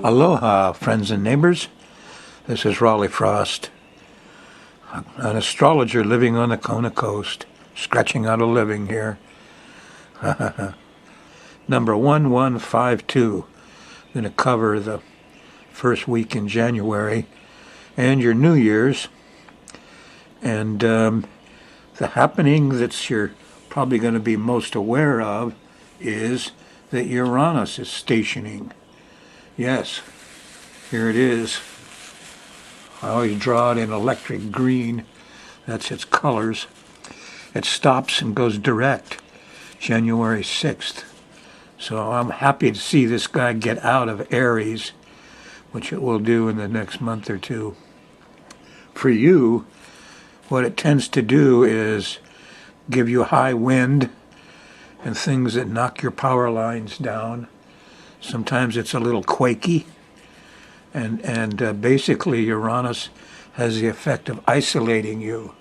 Aloha, friends and neighbors. This is Raleigh Frost, an astrologer living on the Kona coast, scratching out a living here. Number 1152. I'm going to cover the first week in January and your New Year's. And the happening that you're probably going to be most aware of is that Uranus is stationing. Yes, here it is. I always draw it in electric green. That's its colors. It stops and goes direct January 6th. So I'm happy to see this guy get out of Aries, which it will do in the next month or two. For you, what it tends to do is give you high wind and things that knock your power lines down. Sometimes it's a little quaky, and basically Uranus has the effect of isolating you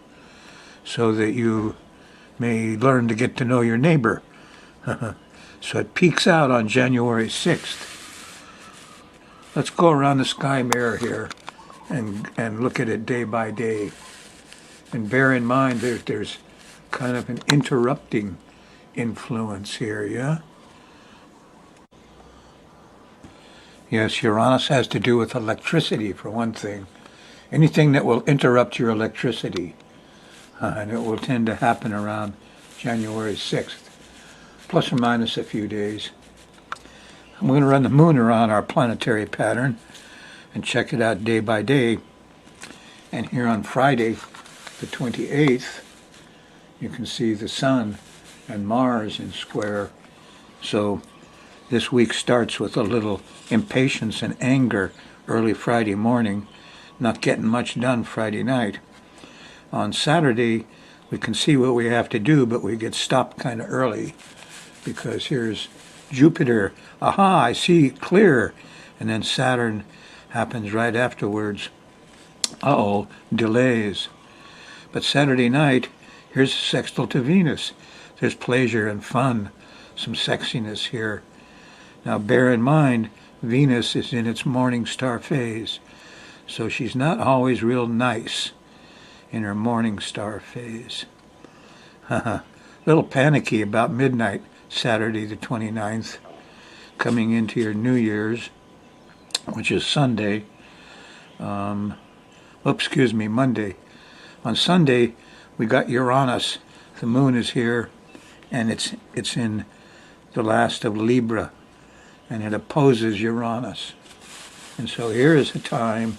so that you may learn to get to know your neighbor. So it peaks out on January 6th. Let's go around the sky mirror here and look at it day by day. And bear in mind there's kind of an interrupting influence here, yeah? Yes, Uranus has to do with electricity, for one thing. Anything that will interrupt your electricity. And it will tend to happen around January 6th, plus or minus a few days. I'm going to run the moon around our planetary pattern and check it out day by day. And here on Friday, the 28th, you can see the sun and Mars in square. So this week starts with a little impatience and anger early Friday morning, not getting much done Friday night. On Saturday, we can see what we have to do, but we get stopped kind of early because here's Jupiter. Aha, I see clear. And then Saturn happens right afterwards. Uh-oh, delays. But Saturday night, here's a sextile to Venus. There's pleasure and fun, some sexiness here. Now bear in mind, Venus is in its morning star phase, so she's not always real nice in her morning star phase. Little panicky about midnight, Saturday the 29th, coming into your New Year's, which is Sunday. Monday. On Sunday, we got Uranus. The moon is here, and it's in the last of Libra, and it opposes Uranus. And so here is a time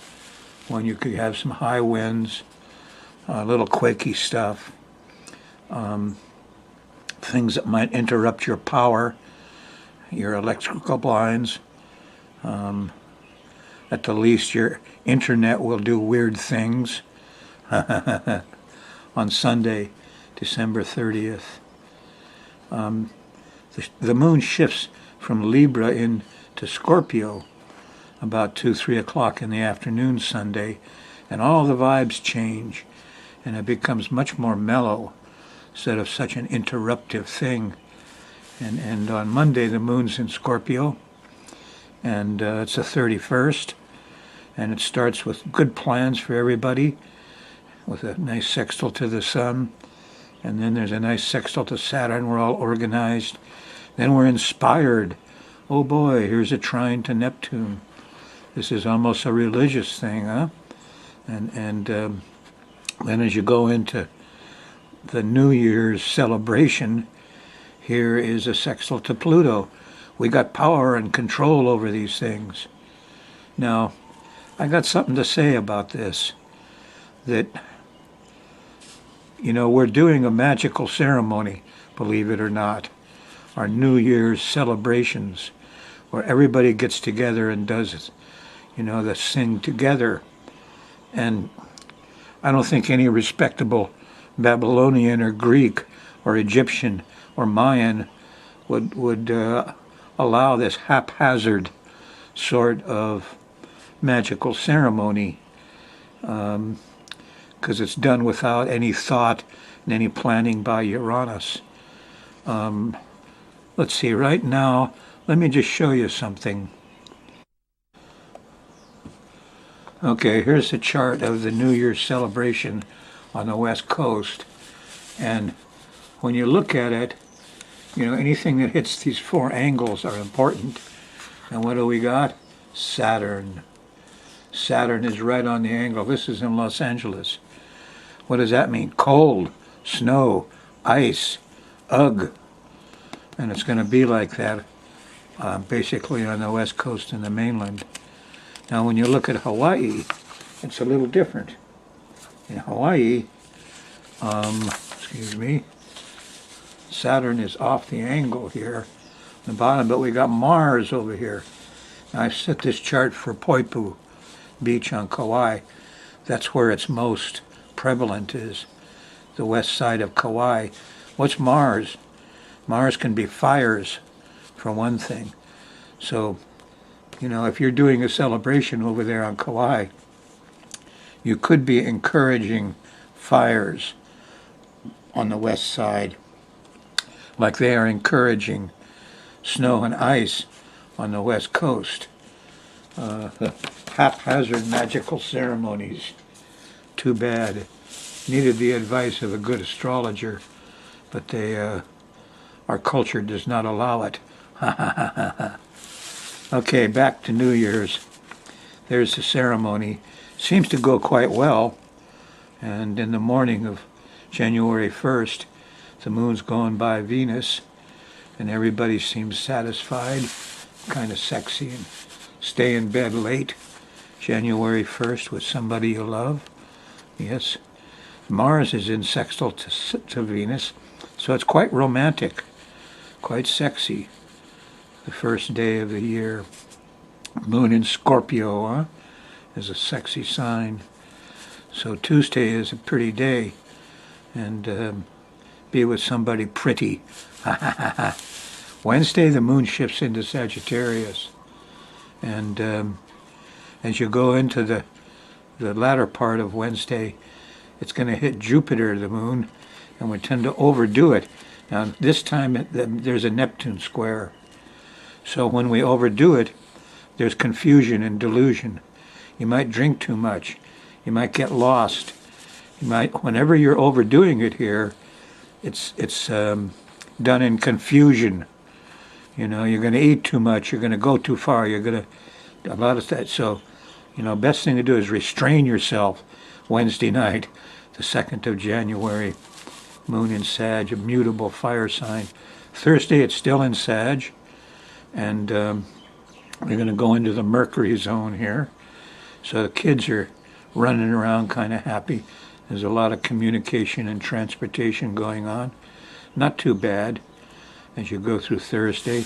when you could have some high winds, a little quaky stuff, things that might interrupt your power, your electrical lines. At the least, your internet will do weird things. On Sunday, December 30th. The moon shifts from Libra into Scorpio about 2-3 o'clock in the afternoon Sunday, and all the vibes change, and it becomes much more mellow instead of such an interruptive thing. And on Monday, the moon's in Scorpio, and it's the 31st, and it starts with good plans for everybody, with a nice sextile to the sun, and then there's a nice sextile to Saturn. We're all organized. Then we're inspired. Oh boy, here's a trine to Neptune. This is almost a religious thing, huh? And then as you go into the New Year's celebration, here is a sextile to Pluto. We got power and control over these things. Now, I got something to say about this, that we're doing a magical ceremony, believe it or not, our New Year's celebrations, where everybody gets together and does, the sing together. And I don't think any respectable Babylonian or Greek or Egyptian or Mayan would allow this haphazard sort of magical ceremony, because it's done without any thought and any planning by Uranus. Let's see, right now, let me just show you something. Okay, here's the chart of the New Year's celebration on the West Coast. And when you look at it, you know, anything that hits these four angles are important. And what do we got? Saturn. Saturn is right on the angle. This is in Los Angeles. What does that mean? Cold, snow, ice, ugh. And it's going to be like that basically on the West Coast and the mainland. Now when you look at Hawaii, it's a little different. In Hawaii, excuse me, Saturn is off the angle here, the bottom, but we got Mars over here. Now I've set this chart for Poipu Beach on Kauai. That's where it's most prevalent, is the west side of Kauai. What's Mars? Mars can be fires, for one thing. So, you know, if you're doing a celebration over there on Kauai, you could be encouraging fires on the west side, like they are encouraging snow and ice on the west coast. Haphazard magical ceremonies. Too bad. Needed the advice of a good astrologer, but our culture does not allow it. Okay, back to New Year's. There's the ceremony. Seems to go quite well. And in the morning of January 1st, the moon's going by Venus, and everybody seems satisfied, kind of sexy, and stay in bed late. January 1st with somebody you love. Yes. Mars is in sextile to Venus, so it's quite romantic, quite sexy. The first day of the year. Moon in Scorpio, huh? Is a sexy sign. So Tuesday is a pretty day, and be with somebody pretty. Wednesday, the moon shifts into Sagittarius, and as you go into the latter part of Wednesday, it's going to hit Jupiter, the moon, and we tend to overdo it. Now, this time there's a Neptune square. So when we overdo it, there's confusion and delusion. You might drink too much. You might get lost. You might, whenever you're overdoing it here, it's done in confusion. You know, you're going to eat too much. You're going to go too far. You're going to, a lot of that. So, you know, best thing to do is restrain yourself. Wednesday night, the 2nd of January, moon in Sag, a mutable fire sign. Thursday, it's still in Sag. And we're going to go into the Mercury zone here. So the kids are running around kind of happy. There's a lot of communication and transportation going on. Not too bad as you go through Thursday.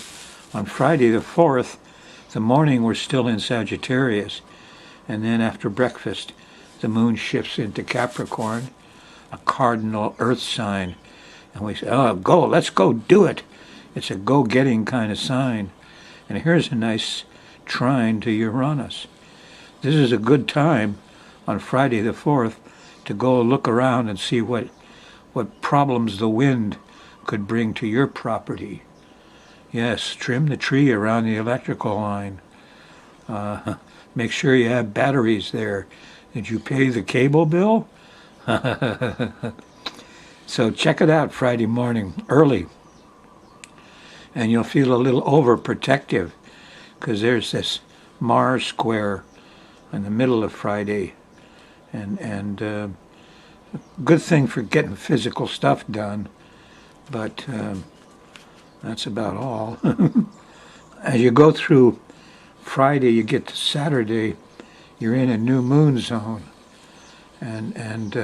On Friday the 4th, the morning we're still in Sagittarius. And then after breakfast, the moon shifts into Capricorn, a cardinal earth sign. And we say, oh, go, let's go do it. It's a go-getting kind of sign. And here's a nice trine to Uranus. This is a good time on Friday the 4th to go look around and see what problems the wind could bring to your property. Yes, trim the tree around the electrical line. Make sure you have batteries there. Did you pay the cable bill? So check it out Friday morning, early. And you'll feel a little overprotective because there's this Mars square in the middle of Friday. And good thing for getting physical stuff done, but that's about all. As you go through Friday, you get to Saturday, you're in a new moon zone. And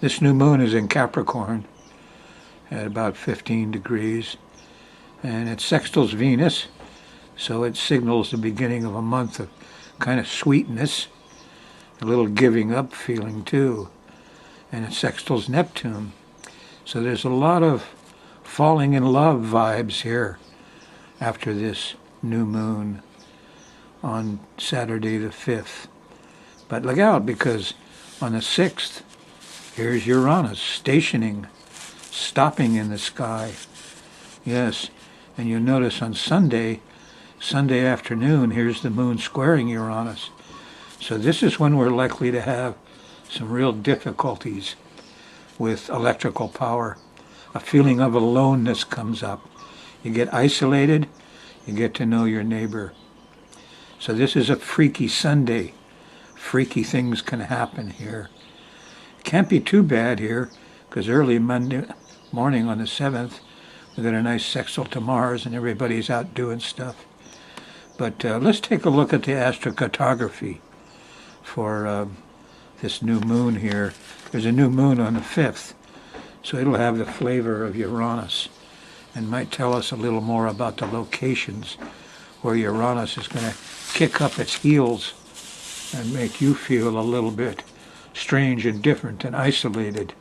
this new moon is in Capricorn at about 15 degrees. And it sextiles Venus, so it signals the beginning of a month of kind of sweetness, a little giving up feeling too. And it sextiles Neptune. So there's a lot of falling in love vibes here after this new moon on Saturday the 5th. But look out, because on the 6th, here's Uranus stationing, stopping in the sky. Yes. And you notice on Sunday afternoon, here's the moon squaring Uranus. So this is when we're likely to have some real difficulties with electrical power. A feeling of aloneness comes up. You get isolated, you get to know your neighbor. So this is a freaky Sunday. Freaky things can happen here. Can't be too bad here, because early Monday morning on the 7th, we got a nice sextile to Mars and everybody's out doing stuff. But let's take a look at the astrocartography for this new moon here. There's a new moon on the 5th, so it'll have the flavor of Uranus and might tell us a little more about the locations where Uranus is going to kick up its heels and make you feel a little bit strange and different and isolated.